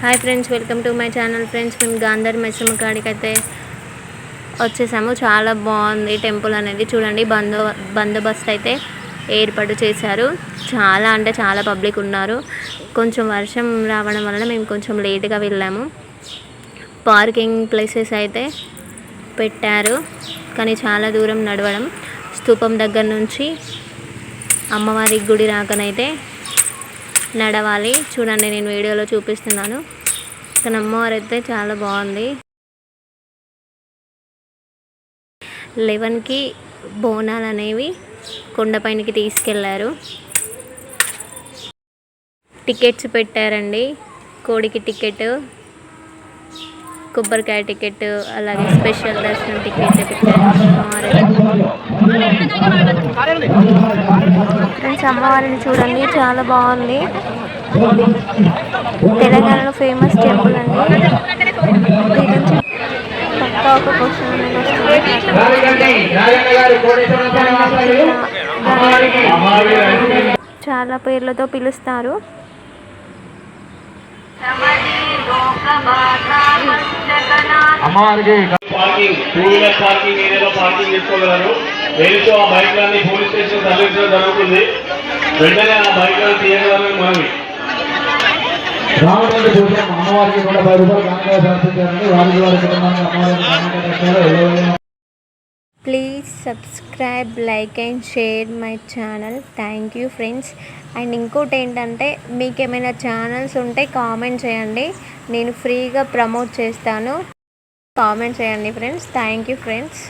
Hi friends, welcome to my channel. Friends, మేము గాంధారి మైసమ్మ కాడికి అయితే వచ్చేసాము. చాలా బాగుంది టెంపుల్ అనేది. చూడండి, బందోబస్తు అయితే ఏర్పాటు చేశారు. చాలా అంటే చాలా పబ్లిక్ ఉన్నారు. కొంచెం వర్షం రావడం వలన మేము కొంచెం లేట్గా వెళ్ళాము. పార్కింగ్ ప్లేసెస్ అయితే పెట్టారు, కానీ చాలా దూరం నడవడం. స్తూపం దగ్గర నుంచి అమ్మవారి గుడి రాకనైతే నడవాలి. చూడండి, నేను వీడియోలో చూపిస్తున్నాను. కానీ అమ్మవారు అయితే చాలా బాగుంది. 11కి బోనాలు అనేవి కొండపైనకి తీసుకెళ్లారు. టికెట్స్ పెట్టారండి. కోడికి టికెట్, కొబ్బరికాయ టికెట్, అలాగే స్పెషల్ దర్శనం టికెట్ పెట్టారు. ఫ్రెండ్స్, అమ్మవారిని చూడండి, చాలా బాగుంది. తెలంగాణలో ఫేమస్ టెంపుల్ అండి. దీని నుంచి పక్కా ఒక క్వశ్చన్ చాలా పేర్లతో పిలుస్తారు. అమ్మవారికి పార్కింగ్, 2 వీలర్ పార్కింగ్ ఏరియాలో పార్కింగ్ చేసుకోగలరు. వెళ్తూ ఆ బైక్లన్నీ పోలీస్ స్టేషన్ తరలించడం జరుగుతుంది. వెంటనే ఆ బైక్లను తీయగలరని మనవి. అమ్మవారికి కూడా 10 రూపాయలు కానుకగా సమర్పించారండి. Please subscribe, like and share my channel. Thank you friends. And ఇంకోటి ఏంటంటే, మీకు ఏమైనా ఛానల్స్ ఉంటే కామెంట్ చేయండి, నేను ఫ్రీగా ప్రమోట్ చేస్తాను. కామెంట్ చేయండి ఫ్రెండ్స్. Thank you friends.